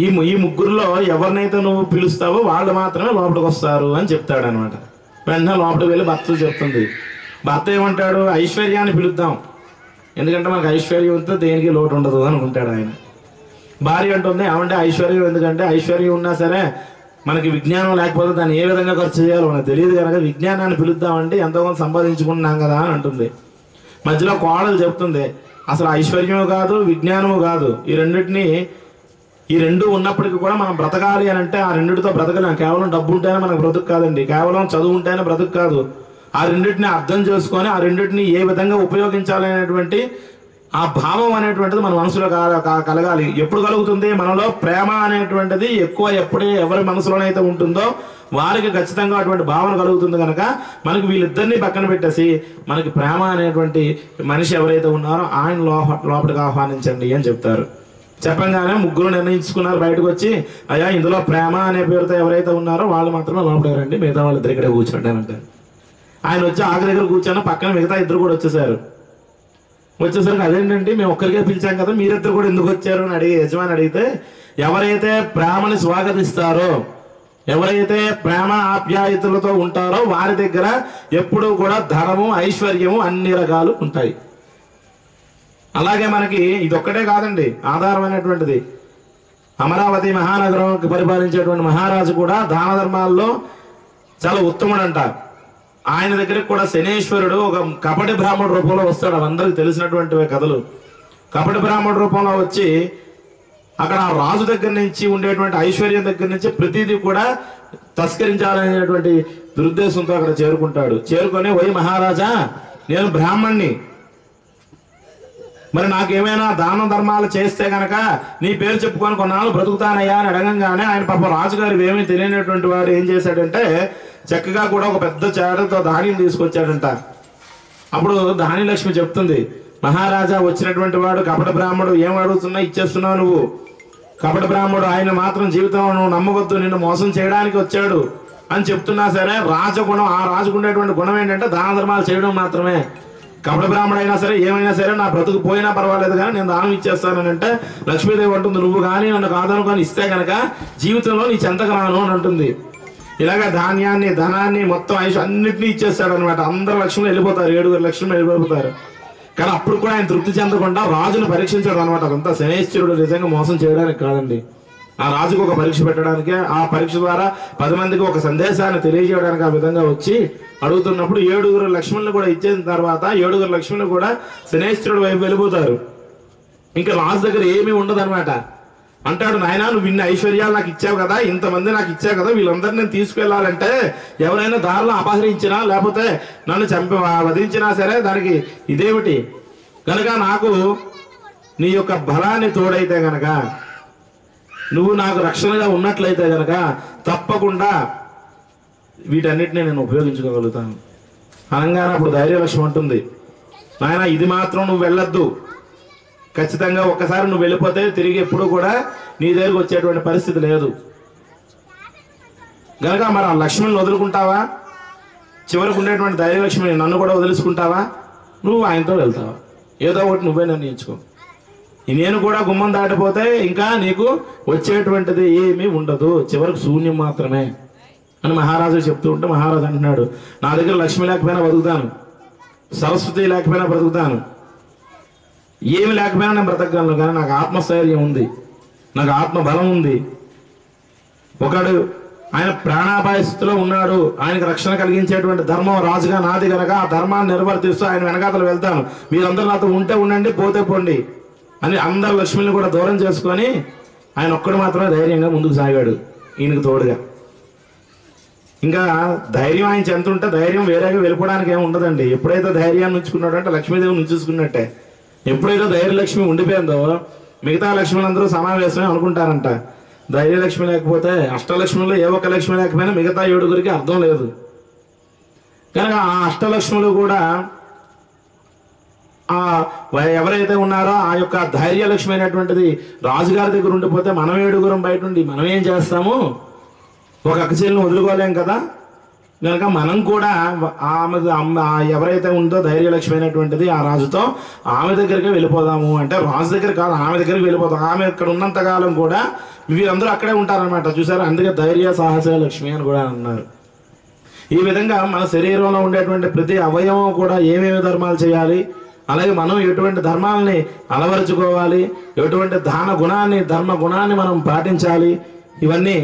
ఈ ముగ్గురులో ఎవరినైతే నువ్వు పిలుస్తావో వాళ్ళు మాత్రమే లోపలికి వస్తారు అని చెప్తాడు అనమాట. వెంటనే లోపలికి వెళ్ళి భర్త చెప్తుంది. భర్త ఏమంటాడు, ఐశ్వర్యాన్ని పిలుద్దాం, ఎందుకంటే మనకు ఐశ్వర్యం ఉంటే దేనికి లోటు ఉండదు అనుకుంటాడు ఆయన. భార్య అంటుంది, ఏమంటే ఐశ్వర్యం ఎందుకంటే ఐశ్వర్యం ఉన్నా సరే మనకి విజ్ఞానం లేకపోతే దాన్ని ఏ విధంగా ఖర్చు చేయాలో మనకు తెలియదు కనుక విజ్ఞానాన్ని పిలుద్దామంటే ఎంతో కొంత సంపాదించుకుంటున్నాం కదా అని అంటుంది. మధ్యలో కోడలు చెప్తుంది, అసలు ఐశ్వర్యము కాదు విజ్ఞానము కాదు, ఈ రెండు ఉన్నప్పటికీ కూడా మనం బ్రతకాలి అని అంటే ఆ రెండిటితో బ్రతకలేం. కేవలం డబ్బు ఉంటేనే మనకు బ్రతుకు కాదండి, కేవలం చదువు ఉంటేనే బ్రతుకు కాదు. ఆ రెండింటిని అర్థం చేసుకొని ఆ రెండింటిని ఏ విధంగా ఉపయోగించాలి అనేటువంటి ఆ భావం అనేటువంటిది మన మనసులో కలగాలి. ఎప్పుడు కలుగుతుంది, మనలో ప్రేమ అనేటువంటిది ఎక్కువ ఎవరి మనసులోనైతే ఉంటుందో వారికి ఖచ్చితంగా అటువంటి భావన కలుగుతుంది. కనుక మనకి వీళ్ళిద్దరినీ పక్కన పెట్టేసి మనకి ప్రేమ అనేటువంటి మనిషి ఎవరైతే ఉన్నారో ఆయన లోపలికి ఆహ్వానించండి అని చెప్తారు. చెప్పంగానే ముగ్గురు నిర్ణయించుకున్నారు, బయటకు వచ్చి అయ్యా ఇందులో ప్రేమ అనే పేరుతో ఎవరైతే ఉన్నారో వాళ్ళు మాత్రమే లోపలికి రండి, మిగతా వాళ్ళు ఇద్దరు ఇక్కడే కూర్చోండి అని అంటారు. ఆయన వచ్చి ఆఖరి దగ్గర కూర్చొని పక్కన మిగతా ఇద్దరు కూడా వచ్చేసారు. వచ్చేసరికి అదేంటంటే మేము ఒక్కరికే పిలిచాం కదా, మీరిద్దరు కూడా ఎందుకు వచ్చారు అని యజమాని అడిగితే, ఎవరైతే ప్రేమని స్వాగతిస్తారో, ఎవరైతే ప్రేమ ఆప్యాయతలతో ఉంటారో వారి దగ్గర ఎప్పుడూ కూడా ధనము ఐశ్వర్యము అన్ని రకాలు ఉంటాయి. అలాగే మనకి ఇదొక్కటే కాదండి ఆధారమైనటువంటిది. అమరావతి మహానగరం పరిపాలించేటువంటి మహారాజు కూడా దాన ధర్మాల్లో చాలా ఉత్తముడంట. ఆయన దగ్గరికి కూడా శనేశ్వరుడు ఒక కపటి బ్రాహ్మణుడు రూపంలో వస్తాడు. అందరికి తెలిసినటువంటి కథలు. కపటి బ్రాహ్మణుడు రూపంలో వచ్చి అక్కడ రాజు దగ్గర నుంచి ఉండేటువంటి ఐశ్వర్యం దగ్గర నుంచి ప్రతిదీ కూడా తస్కరించాలనేటువంటి దురుద్దేశంతో అక్కడ చేరుకుంటాడు. చేరుకొని, ఓ మహారాజా, నేను బ్రాహ్మణ్ణి, మరి నాకేమైనా దాన ధర్మాలు చేస్తే గనక నీ పేరు చెప్పుకొని కొన్నాళ్ళు బ్రతుకుతానయ్యా అని అడగంగానే ఆయన పాప రాజుగారు ఏమీ తెలియనటువంటి వాడు ఏం చేశాడంటే చక్కగా కూడా ఒక పెద్ద చేటతో ధాన్యం తీసుకొచ్చాడంట. అప్పుడు ధాన్యలక్ష్మి చెప్తుంది, మహారాజా వచ్చినటువంటి వాడు కపట బ్రాహ్మణుడు, ఏం అడుగుతున్నా ఇచ్చేస్తున్నావు నువ్వు, కపట బ్రాహ్మణుడు, ఆయన మాత్రం జీవితంలో నువ్వు నమ్మవద్దు, నిన్ను మోసం చేయడానికి వచ్చాడు అని చెప్తున్నా సరే రాజగుణం, ఆ రాజుకు ఉండేటువంటి గుణం ఏంటంటే దాన ధర్మాలు చేయడం మాత్రమే. కపట బ్రాహ్మణ అయినా సరే ఏమైనా సరే నా బ్రతుకు పోయినా పర్వాలేదు కానీ నేను దానం ఇచ్చేస్తానని అంటే లక్ష్మీదేవి అంటుంది, నువ్వు కానీ నన్ను కాదను కానీ ఇస్తే కనుక జీవితంలో నీ చెంతకు రాను అని అంటుంది. ఇలాగ ధాన్యాన్ని, ధనాన్ని, మొత్తం ఆయుష్ అన్నింటినీ ఇచ్చేస్తాడు అనమాట. అందరు లక్ష్మీలు వెళ్ళిపోతారు, 7 లక్ష్మీలు వెళ్ళిపోతారు. కానీ అప్పుడు కూడా ఆయన తృప్తి చెందకుండా రాజును పరీక్షించాడు అనమాట. అదంతా శనేశ్వరుడు నిజంగా మోసం చేయడానికి కాదండి, ఆ రాజుకు ఒక పరీక్ష పెట్టడానికే. ఆ పరీక్ష ద్వారా 10 మందికి ఒక సందేశాన్ని తెలియజేయడానికి ఆ విధంగా వచ్చి అడుగుతున్నప్పుడు 7 లక్ష్మణులు కూడా ఇచ్చిన తర్వాత 7 లక్ష్మణులు కూడా శనేశ్వరుడు వైపు వెళ్ళిపోతారు. ఇంకా రాజు దగ్గర ఏమీ ఉండదు అనమాట. అంటాడు, నాయనా నువ్వు ఇన్ని ఐశ్వర్యాలు నాకు ఇచ్చావు కదా, ఇంతమంది నాకు ఇచ్చావు కదా, వీళ్ళందరినీ నేను తీసుకెళ్లాలంటే ఎవరైనా దారిలో అపహరించినా లేకపోతే నన్ను వధించినా సరే దానికి ఇదేమిటి కనుక నాకు నీ యొక్క బలాన్ని తోడైతే గనక, నువ్వు నాకు రక్షణగా ఉన్నట్లయితే గనక తప్పకుండా వీటన్నిటిని నేను ఉపయోగించుకోగలుగుతాను అనగానే అప్పుడు ధైర్యలక్ష్మి అంటుంది, నాయన ఇది మాత్రం నువ్వు వెళ్ళొద్దు, ఖచ్చితంగా ఒక్కసారి నువ్వు వెళ్ళిపోతే తిరిగి ఎప్పుడు కూడా నీ దగ్గరకు వచ్చేటువంటి పరిస్థితి లేదు గనక మరి ఆ లక్ష్మిని వదులుకుంటావా, చివరికి ఉండేటువంటి ధైర్యలక్ష్మిని నన్ను కూడా వదిలేసుకుంటావా, నువ్వు ఆయనతో వెళ్తావా, ఏదో ఒకటి నువ్వే నిర్ణయించుకో. నేను కూడా గుమ్మం దాటిపోతే ఇంకా నీకు వచ్చేటువంటిది ఏమీ ఉండదు, చివరికి శూన్యం మాత్రమే అని మహారాజు చెప్తూ ఉంటే మహారాజు అంటున్నాడు, నా దగ్గర లక్ష్మి లేకపోయినా బతుకుతాను, సరస్వతి లేకపోయినా బ్రతుకుతాను, ఏమి లేకపోయినా నేను బ్రతకగలను, కానీ నాకు ఆత్మస్థైర్యం ఉంది, నాకు ఆత్మ బలం ఉంది. ఒకడు ఆయన ప్రాణాపాయ స్థితిలో ఉన్నాడు, ఆయనకు రక్షణ కలిగించేటువంటి ధర్మం రాజుగా నాది కనుక ఆ ధర్మాన్ని నిర్వర్తిస్తూ ఆయన వెనకాతలు వెళ్తాను, మీరందరూ నాతో ఉంటే ఉండండి పోతే పోండి అని అందరు లక్ష్మిని కూడా దూరం చేసుకొని ఆయన ఒక్కడు మాత్రమే ధైర్యంగా ముందుకు సాగాడు ఈయనకు తోడుగా. ఇంకా ధైర్యం ఆయన చెంత ఉంటే ధైర్యం వేరేగా వెళ్ళిపోవడానికి ఏమి ఉండదండి. ఎప్పుడైతే ధైర్యాన్ని ఉంచుకున్నాడు అంటే లక్ష్మీదేవి ఉంచుకున్నట్టే. ఎప్పుడైతే ధైర్యలక్ష్మి ఉండిపోయిందో మిగతా లక్ష్ములందరూ సమావేశమే అనుకుంటారంట. ధైర్యలక్ష్మి లేకపోతే అష్టలక్ష్ములు ఏ ఒక్క లక్ష్మి లేకపోయినా మిగతా 7 అర్థం లేదు. కనుక ఆ అష్టలక్ష్ములు కూడా ఎవరైతే ఉన్నారో ఆ యొక్క ధైర్యలక్ష్మి అయినటువంటిది రాజుగారి దగ్గర ఉండిపోతే మనం 7 బయట ఉండి మనం ఏం చేస్తాము, ఒక అక్కచెల్లిని వదులుకోలేం కదా. కనుక మనం కూడా ఆమె ఎవరైతే ఉందో ధైర్యలక్ష్మి అయినటువంటిది ఆ రాజుతో ఆమె దగ్గరికి వెళ్ళిపోదాము అంటే, రాజు దగ్గర కాదు ఆమె దగ్గరికి వెళ్ళిపోదాం. ఆమె ఇక్కడ ఉన్నంతకాలం కూడా వీరందరూ అక్కడే ఉంటారనమాట. చూసారు, అందుకే ధైర్య సాహస లక్ష్మి అని కూడా అన్నారు. ఈ విధంగా మన శరీరంలో ఉండేటువంటి ప్రతి అవయవం కూడా ఏమేమి ధర్మాలు చేయాలి, అలాగే మనం ఎటువంటి ధర్మాలని అలవరుచుకోవాలి, ఎటువంటి ధర్మ గుణాన్ని మనం పాటించాలి, ఇవన్నీ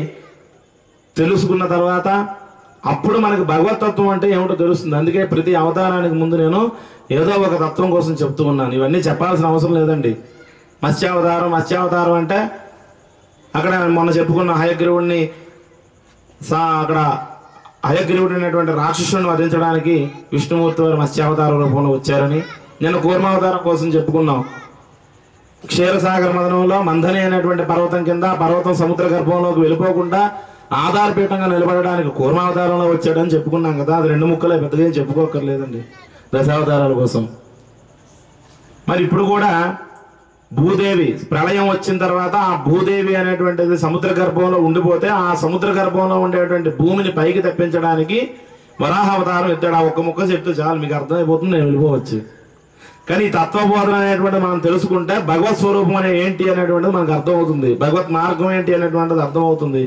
తెలుసుకున్న తర్వాత అప్పుడు మనకు భగవతత్వం అంటే ఏమిటో తెలుస్తుంది. అందుకే ప్రతి అవతారానికి ముందు నేను ఏదో ఒక తత్వం కోసం చెప్తూ ఉన్నాను. ఇవన్నీ చెప్పాల్సిన అవసరం లేదండి. మత్స్యావతారం అంటే అక్కడ మొన్న చెప్పుకున్న హయగ్రీవుడిని అక్కడ హయగ్రీవుడు అనేటువంటి రాక్షసుని వధించడానికి విష్ణుమూర్తి వారు మత్స్యావతార రూపంలో వచ్చారని, నేను కూర్మావతారం కోసం చెప్పుకున్నాం. క్షీరసాగర మదనంలో మంథని అనేటువంటి పర్వతం కింద పర్వతం సముద్ర గర్భంలోకి వెళ్ళిపోకుండా ఆధారపీఠంగా నిలబడడానికి కూర్మావతారంలో వచ్చాడని చెప్పుకున్నాం కదా. అది 2 ముక్కలే, పెద్దగా ఏం చెప్పుకోకర్లేదండి దశావతారాల కోసం. మరి ఇప్పుడు కూడా భూదేవి ప్రళయం వచ్చిన తర్వాత ఆ భూదేవి అనేటువంటిది సముద్ర గర్భంలో ఉండిపోతే ఆ సముద్ర గర్భంలో ఉండేటువంటి భూమిని పైకి తెప్పించడానికి వరాహావతారం ఎత్తాడు. ఆ ఒక్క ముక్క చెప్తే చాలు మీకు అర్థమైపోతుంది, నేను వెళ్ళిపోవచ్చు. కానీ ఈ తత్వబోధన అనేటువంటి మనం తెలుసుకుంటే భగవత్ స్వరూపం అనే ఏంటి అనేటువంటిది మనకు అర్థమవుతుంది, భగవత్ మార్గం ఏంటి అనేటువంటిది అర్థమవుతుంది.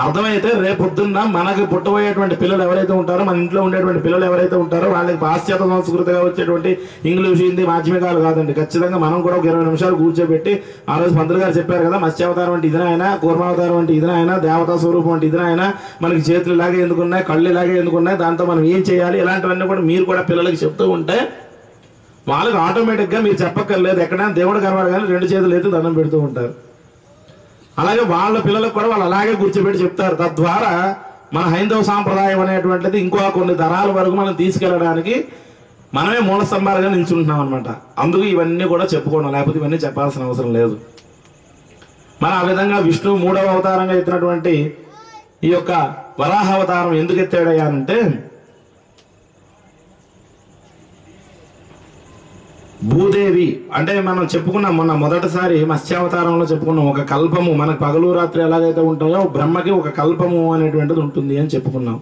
అర్థమైతే రేపొద్దున్న మనకు పుట్టబోయేటువంటి పిల్లలు ఎవరైతే ఉంటారో, మన ఇంట్లో ఉండేటువంటి పిల్లలు ఎవరైతే ఉంటారో వాళ్ళకి పాశ్చాత్య సంస్కృతిగా వచ్చేటువంటి ఇంగ్లీష్ హిందీ మాధ్యమికాలు కాదండి. ఖచ్చితంగా మనం కూడా ఒక 20 నిమిషాలు కూర్చోబెట్టి ఆ రోజు పంతులు గారు చెప్పారు కదా, మత్స్యావతారం అంటే ఇది ఆయన, కూర్మావతారం అంటే ఇది ఆయన, దేవతా స్వరూపం అంటే ఇది ఆయన, మనకి చేతులు ఇలాగే ఎందుకున్నాయి, కళ్ళు ఇలాగే ఎందుకున్నాయి, దాంతో మనం ఏం చేయాలి, ఇలాంటివన్నీ కూడా మీరు కూడా పిల్లలకి చెప్తూ ఉంటే వాళ్ళకి ఆటోమేటిక్గా మీరు చెప్పక్కర్లేదు. ఎక్కడైనా దేవుడు కనబడగానే 2 చేతులు ఎత్తి దండం పెడుతూ ఉంటారు. అలాగే వాళ్ళ పిల్లలకు కూడా వాళ్ళు అలాగే కూర్చోబెట్టి చెప్తారు. తద్వారా మన హైందవ సాంప్రదాయం అనేటువంటిది ఇంకో కొన్ని తరాల వరకు మనం తీసుకెళ్ళడానికి మనమే మూల స్తంభాలుగా నిల్చుంటున్నాం అనమాట. అందుకు ఇవన్నీ కూడా చెప్పుకోవడం, లేకపోతే ఇవన్నీ చెప్పాల్సిన అవసరం లేదు. మన ఆ విధంగా విష్ణువు 3వ అవతారంగా ఎత్తినటువంటి ఈ యొక్క వరాహ అవతారం ఎందుకు ఎత్తాడయ్యానంటే, భూదేవి అంటే మనం చెప్పుకున్నాం మొన్న మొదటిసారి మత్స్యావతారంలో చెప్పుకున్నాం. ఒక కల్పము, మనకు పగలు రాత్రి ఎలాగైతే ఉంటాయో బ్రహ్మకి ఒక కల్పము అనేటువంటిది ఉంటుంది అని చెప్పుకున్నాం.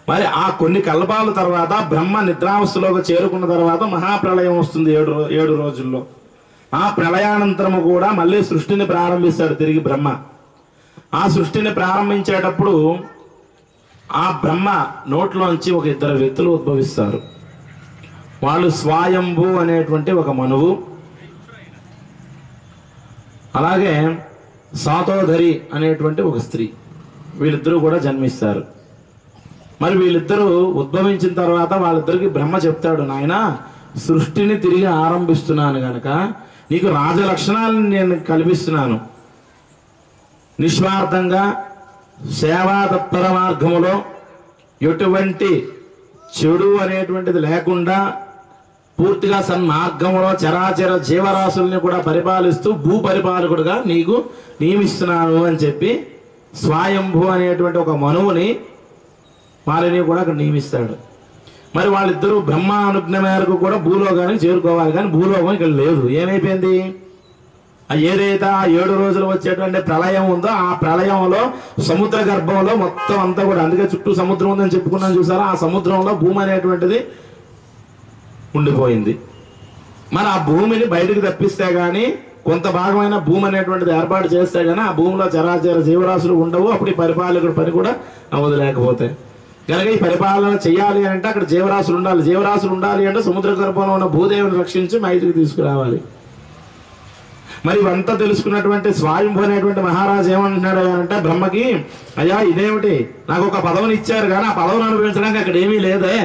మరి ఆ కొన్ని కల్పాల తర్వాత బ్రహ్మ నిద్రావస్థలోకి చేరుకున్న తర్వాత మహాప్రళయం వస్తుంది 7 రోజుల్లో. ఆ ప్రళయానంతరము కూడా మళ్ళీ సృష్టిని ప్రారంభిస్తాడు తిరిగి బ్రహ్మ. ఆ సృష్టిని ప్రారంభించేటప్పుడు ఆ బ్రహ్మ నోట్లోంచి ఒక 2 వ్యక్తులు ఉద్భవిస్తారు. వాళ్ళు స్వయంభూ అనేటువంటి ఒక మనువు, అలాగే సాతోధరి అనేటువంటి ఒక స్త్రీ. వీళ్ళిద్దరూ కూడా జన్మిస్తారు. మరి వీళ్ళిద్దరూ ఉద్భవించిన తర్వాత వాళ్ళిద్దరికి బ్రహ్మ చెప్తాడు, నాయన సృష్టిని తిరిగి ఆరంభిస్తున్నాను గనక నీకు రాజలక్షణాలను నేను కల్పిస్తున్నాను. నిస్వార్థంగా సేవా తత్పర మార్గములో ఎటువంటి చెడు అనేటువంటిది లేకుండా పూర్తిగా సన్మార్గంలో చరాచర జీవరాశుల్ని కూడా పరిపాలిస్తూ భూపరిపాలకుడుగా నీకు నియమిస్తున్నాను అని చెప్పి స్వయంభూ అనేటువంటి ఒక మనువుని వారిని కూడా అక్కడ నియమిస్తాడు. మరి వాళ్ళిద్దరూ బ్రహ్మ అనుజ్ఞ మేరకు కూడా భూలోకానికి చేరుకోవాలి, కానీ భూలోకం ఇక్కడ లేదు. ఏమైపోయింది? ఏదైతే ఆ 7 రోజులు వచ్చేటువంటి ప్రళయం ఉందో ఆ ప్రళయంలో సముద్ర గర్భంలో మొత్తం అంతా కూడా, అందుకే చుట్టూ సముద్రం ఉందని చెప్పుకున్నాను చూసారా, ఆ సముద్రంలో భూమి అనేటువంటిది ఉండిపోయింది. మరి ఆ భూమిని బయటకు తప్పిస్తే గానీ, కొంత భాగమైన భూమి అనేటువంటిది ఏర్పాటు చేస్తే గానీ ఆ భూమిలో చరాచర జీవరాశులు ఉండవు. అప్పుడు ఈ పరిపాలకుడి పని కూడా అవ్వదులేకపోతే కనుక ఈ పరిపాలన చేయాలి అంటే అక్కడ జీవరాశులు ఉండాలి. జీవరాశులు ఉండాలి అంటే సముద్ర గర్భంలో ఉన్న భూదేవిని రక్షించి బయటికి తీసుకురావాలి. మరి ఇవంతా తెలుసుకున్నటువంటి స్వయంభూ అనేటువంటి మహారాజు ఏమంటున్నాడు అంటే బ్రహ్మకి, అయ్యా ఇదేమిటి, నాకు ఒక పదవిని ఇచ్చారు కానీ ఆ పదవిని అనుభవించడానికి అక్కడ ఏమీ లేదే.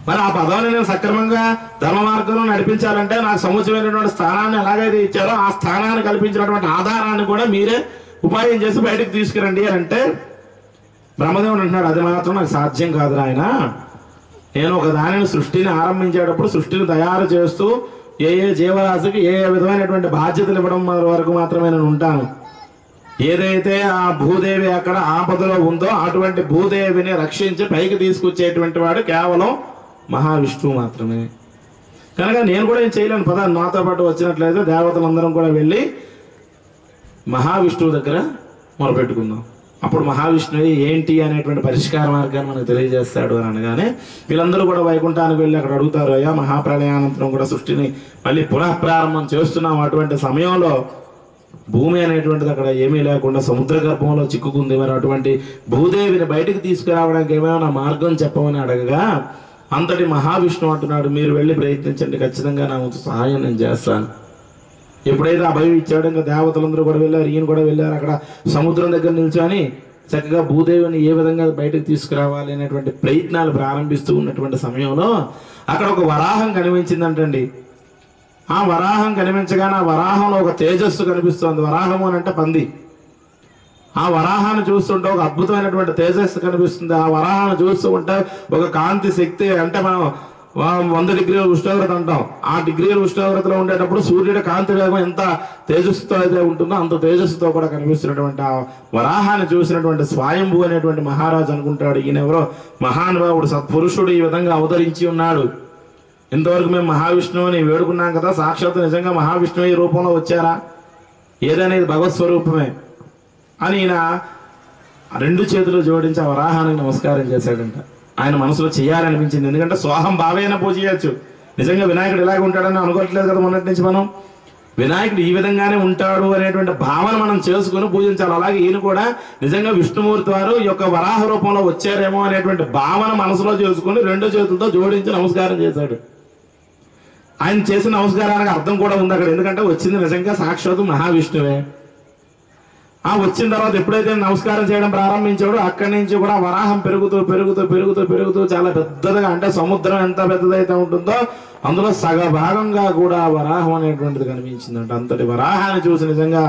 మరి ఆ పదవిని నేను సక్రమంగా ధర్మ మార్గంలో నడిపించాలంటే నాకు సముచితమైనటువంటి స్థానాన్ని ఎలాగైతే ఇచ్చారో ఆ స్థానాన్ని కల్పించినటువంటి ఆధారాన్ని కూడా మీరే ఉపాయం చేసి బయటకు తీసుకురండి అని అంటే బ్రహ్మదేవుడు అంటున్నాడు, అది మాత్రం నాకు సాధ్యం కాదు నాయన. నేను ఒక దానిని సృష్టిని ఆరంభించేటప్పుడు సృష్టిని తయారు చేస్తూ ఏ జీవరాశికి ఏ విధమైనటువంటి బాధ్యతలు ఇవ్వడం వరకు మాత్రమే నేను ఉంటాను. ఏదైతే ఆ భూదేవి అక్కడ ఆపదలో ఉందో అటువంటి భూదేవిని రక్షించి పైకి తీసుకొచ్చేటువంటి వాడు కేవలం మహావిష్ణువు మాత్రమే. కనుక నేను కూడా ఏం చేయలేను, పద నాతో పాటు వచ్చినట్లయితే దేవతలందరం కూడా వెళ్ళి మహావిష్ణువు దగ్గర మొరపెట్టుకుందాం. అప్పుడు మహావిష్ణువు ఏంటి అనేటువంటి పరిష్కార మార్గాన్ని మనకు తెలియజేస్తాడు అని అనగానే వీళ్ళందరూ కూడా వైకుంఠానికి వెళ్ళి అక్కడ అడుగుతారు, అయ్యా మహాప్రళయానంతరం కూడా సృష్టిని మళ్ళీ పునఃప్రారంభం చేస్తున్నాం. అటువంటి సమయంలో భూమి అనేటువంటిది అక్కడ ఏమీ లేకుండా సముద్ర గర్భంలో చిక్కుకుంది. మరి అటువంటి భూదేవిని బయటకు తీసుకురావడానికి ఏమైనా మార్గం చెప్పమని అడగగా అంతటి మహావిష్ణువు అంటున్నాడు, మీరు వెళ్ళి ప్రయత్నించండి, ఖచ్చితంగా నా వంతు సహాయం నేను చేస్తాను. ఎప్పుడైతే అభయం ఇచ్చాడో ఇంకా దేవతలందరూ కూడా వెళ్ళారు, ఈయన కూడా వెళ్ళారు. అక్కడ సముద్రం దగ్గర నిల్చొని చక్కగా భూదేవిని ఏ విధంగా బయటకు తీసుకురావాలి అనేటువంటి ప్రయత్నాలు ప్రారంభిస్తూ ఉన్నటువంటి సమయంలో అక్కడ ఒక వరాహం కనిపించిందంటండి. ఆ వరాహం కనిపించగానే ఆ వరాహంలో ఒక తేజస్సు కనిపిస్తుంది. వరాహం అని అంటే పంది. ఆ వరాహాన్ని చూస్తుంటే ఒక అద్భుతమైనటువంటి తేజస్సు కనిపిస్తుంది. ఆ వరాహాన్ని చూస్తూ ఉంటే ఒక కాంతి శక్తి, అంటే మనం 100 డిగ్రీల ఉష్ణోగ్రత అంటాం. ఆ డిగ్రీల ఉష్ణోగ్రతలో ఉండేటప్పుడు సూర్యుడి కాంతి వేగం ఎంత తేజస్సుతో అయితే ఉంటుందో అంత తేజస్సుతో కూడా కనిపిస్తున్నటువంటి ఆ వరాహాన్ని చూసినటువంటి స్వయంభూ అనేటువంటి మహారాజు అనుకుంటాడు, ఈయన ఎవరో మహానుభావుడు సత్పురుషుడు ఈ విధంగా అవతరించి ఉన్నాడు. ఇంతవరకు మేము మహావిష్ణువుని వేడుకున్నాం కదా, సాక్షాత్తు నిజంగా మహావిష్ణువు ఈ రూపంలో వచ్చారా, ఏదైనా ఇది భగవత్ స్వరూపమే అని ఈయన 2 చేతులు జోడించి ఆ వరాహానికి నమస్కారం చేశాడంట. ఆయన మనసులో చేయాలనిపించింది, ఎందుకంటే సోహం భావేనా పూజ చేయొచ్చు. నిజంగా వినాయకుడు ఇలాగే ఉంటాడని అనుకోవట్లేదు కదా మొన్నటి నుంచి మనం. వినాయకుడు ఈ విధంగానే ఉంటాడు అనేటువంటి భావన మనం చేసుకుని పూజించాలి. అలాగే ఈయన కూడా నిజంగా విష్ణుమూర్తి వారు ఈ యొక్క వరాహ రూపంలో వచ్చారేమో అనేటువంటి భావన మనసులో చేసుకుని 2 చేతులతో జోడించి నమస్కారం చేశాడు. ఆయన చేసిన నమస్కారానికి అర్థం కూడా ఉంది అక్కడ, ఎందుకంటే వచ్చింది నిజంగా సాక్షాత్తు మహావిష్ణువే. ఆ వచ్చిన తర్వాత ఎప్పుడైతే నమస్కారం చేయడం ప్రారంభించాడో అక్కడి నుంచి కూడా వరాహం పెరుగుతూ పెరుగుతూ పెరుగుతూ పెరుగుతూ చాలా పెద్దదిగా, అంటే సముద్రం ఎంత పెద్దదైతే ఉంటుందో అందులో సగ భాగంగా కూడా వరాహం అనేటువంటిది కనిపించిందంట. అంతటి వరాహాన్ని చూసి నిజంగా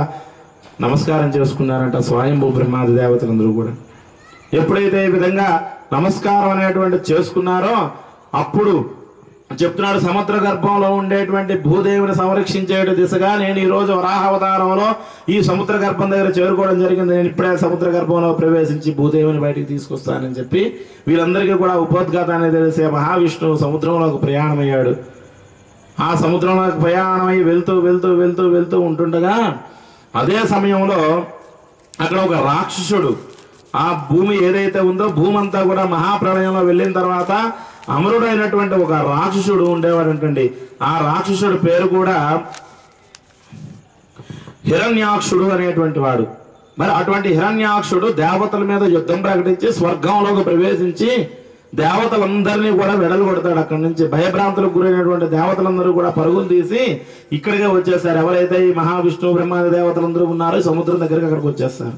నమస్కారం చేసుకున్నారంట స్వయంభూ బ్రహ్మాది దేవతలందరూ కూడా. ఎప్పుడైతే ఈ విధంగా నమస్కారం అనేటువంటి చేసుకున్నారో అప్పుడు చెప్తున్నాడు, సముద్ర గర్భంలో ఉండేటువంటి భూదేవిని సంరక్షించే దిశగా నేను ఈ రోజు వరాహావతారంలో ఈ సముద్ర గర్భం దగ్గర చేరుకోవడం జరిగింది. నేను ఇప్పుడే సముద్ర గర్భంలో ప్రవేశించి భూదేవిని బయటికి తీసుకొస్తానని చెప్పి వీళ్ళందరికీ కూడా ఉపోద్ఘాతాన్ని తెలిసే మహావిష్ణువు సముద్రంలోకి ప్రయాణమయ్యాడు. ఆ సముద్రంలోకి ప్రయాణమై వెళ్తూ వెళ్తూ వెళ్తూ వెళ్తూ ఉంటుండగా అదే సమయంలో అక్కడ ఒక రాక్షసుడు ఆ భూమి ఏదైతే ఉందో భూమి అంతా కూడా మహాప్రళయంలో వెళ్ళిన తర్వాత అమరుడైనటువంటి ఒక రాక్షసుడు ఉండేవాడంటండి. ఆ రాక్షసుడు పేరు కూడా హిరణ్యాక్షుడు అనేటువంటి వాడు. మరి అటువంటి హిరణ్యాక్షుడు దేవతల మీద యుద్ధం ప్రకటించి స్వర్గంలోకి ప్రవేశించి దేవతలందరినీ కూడా వెడలు కొడతాడు. అక్కడి నుంచి భయభ్రాంతులకు గురైనటువంటి దేవతలందరూ కూడా పరుగులు తీసి ఇక్కడికే వచ్చేస్తారు. ఎవరైతే ఈ మహావిష్ణువు బ్రహ్మాది దేవతలందరూ ఉన్నారో సముద్రం దగ్గరికి అక్కడికి వచ్చేస్తారు.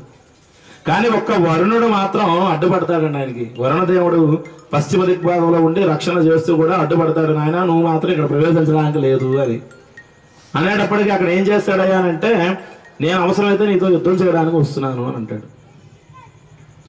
కానీ ఒక్క వరుణుడు మాత్రం అడ్డుపడతాడండి ఆయనకి. వరుణదేవుడు పశ్చిమ దిగ్భాగంలో ఉండి రక్షణ చేస్తూ కూడా అడ్డుపడతాడు. నాయన నువ్వు మాత్రం ఇక్కడ ప్రవేశించడానికి లేదు అని అనేటప్పటికీ అక్కడ ఏం చేస్తాడయ్యా అంటే, నేను అవసరమైతే నీతో యుద్ధం చేయడానికి వస్తున్నాను అని అంటాడు.